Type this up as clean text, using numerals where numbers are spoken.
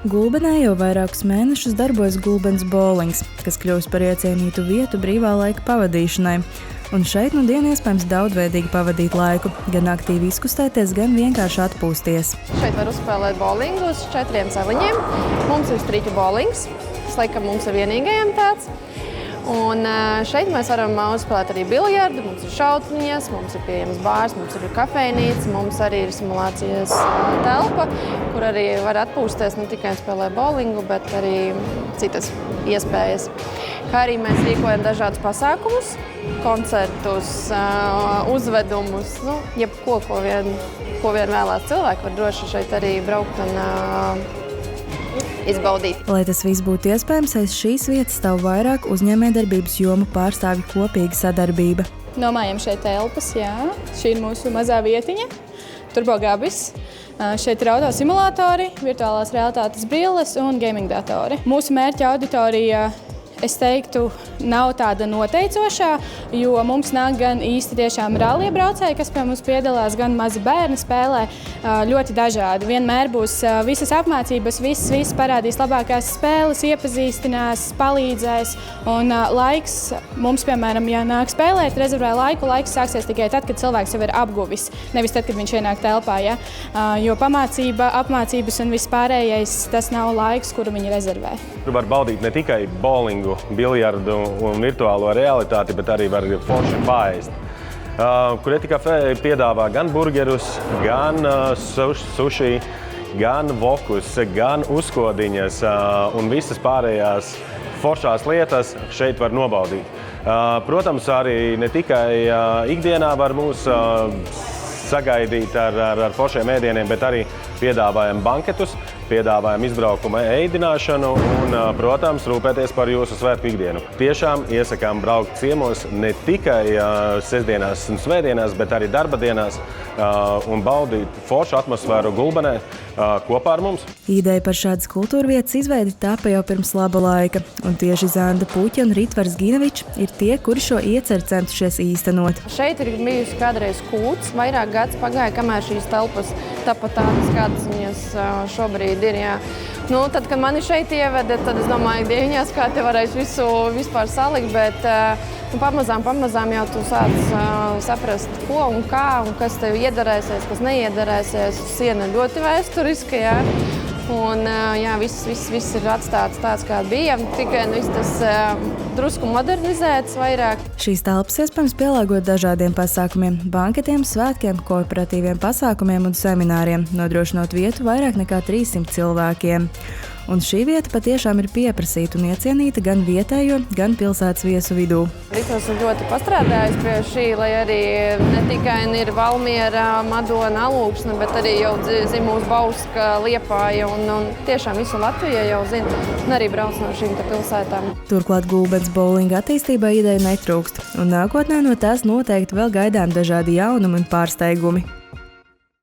Gulbenē jau vairākus mēnešus darbojas Gulbenes bowlings, kas kļūst par iecienītu vietu brīvā laika pavadīšanai. Un šeit nu dien iespējams daudzveidīgi pavadīt laiku, gan aktīvi izkustēties, gan vienkārši atpūsties. Šeit var uzspēlēt bowlingu uz 4 celiņiem. Mums ir striķu bowlings, tas laikam mums ir vienīgajam tāds. Un šeit mēs varam uzspēlēt arī biljardu, mums ir šautniņas, mums ir pieejams bārs, mums ir kafejnīca, mums arī ir simulācijas telpa, kur arī var atpūsties, ne tikai spēlēt bowlingu, bet arī citas iespējas. Kā arī mēs rīkojam dažādus pasākumus, koncertus, uzvedumus, jebko, ko vien vēlās cilvēki, var droši šeit arī braukt un izbaudīt. Lai tas viss būtu iespējams, aiz šīs vietas stāv vairāk uzņēmējdarbības jomu pārstāvju kopīga sadarbība. Nomājam šeit telpas, jā. Šī ir mūsu mazā vietiņa, Turbo Gabis. Šeit ir auto simulātori, virtuālās realitātes brilles un gaming datori. Mūsu mērķa auditorija, es teiktu, nav tāda noteicošā, jo mums nāk gan īsti tiešām rallie braucēji, kas pie mums piedalās, gan mazi bērni spēlē ļoti dažādi. Vienmēr būs visas apmācības, viss parādīs labākās spēles, iepazīstinās, palīdzēs. Un laiks mums, piemēram, ja nāk spēlēt, rezervē laiks sāksies tikai tad, kad cilvēks jau ir apguvis, nevis tad, kad viņš ienāk telpā. Ja? Jo pamācība, apmācības un viss pārējais, tas nav laiks, kuru viņi rezervē. Tu var baudīt ne tikai bowlingu, biljardu un virtuālo realitāti, bet arī var forši paēst. Kureti Café piedāvā gan burgerus, gan sushi, gan vokus, gan uzkodiņas un visas pārējās foršās lietas šeit var nobaudīt. Protams, arī ne tikai ikdienā var mūs sagaidīt ar foršiem ēdieniem, bet arī piedāvājam banketus, piedāvājam izbraukuma ēdināšanu un, protams, rūpēties par jūsu svētku ikdienu. Tiešām iesakām braukt ciemos ne tikai sestdienās un svētdienās, bet arī darba dienās un baudīt foršu atmosfēru Gulbenē kopā ar mums. Ideja par šādas kultūrvietas izveidi tāpa jau pirms laba laika, un tieši Zanda Puķa un Ritvars Ginavičs ir tie, kuri šo ieceru centušies īstenot. Šeit ir bijusi kādreiz kūts, vairāk gads pagāja, kamēr šīs telpas tapa tādas, kādas viņas šobrīd ir. Jā. Tad, kad mani šeit ieveda, tad es domāju, dieviņās, kā te varēs visu vispār salikt, bet pamazām jau tu sāc saprast, ko un kā, un kas tev iederēsies, kas neiedarēsies. Siena ļoti vēsturiska, jā. Un jā, viss ir atstāts tāds, kā bija, tikai viss tas drusku modernizēts vairāk. Šīs telpas iespējams pielāgot dažādiem pasākumiem, banketiem, svētkiem, korporatīviem pasākumiem un semināriem, nodrošinot vietu vairāk nekā 300 cilvēkiem. Un šī vieta patiešām ir pieprasīta un iecienīta gan vietējo, gan pilsētas viesu vidū. Ritvars ir ļoti pastrādājis pie šī, lai arī ne tikai ir Valmiera, Madona, Alūksne, bet arī jau Zimuls, Bauska, Liepāja un tiešām visu Latviju jau zina un arī brauc no šīm pilsētām. Turklāt Gulbenes bowlinga attīstībā ideja netrūkst, un nākotnē no tās noteikti vēl gaidām dažādi jaunumi un pārsteigumi.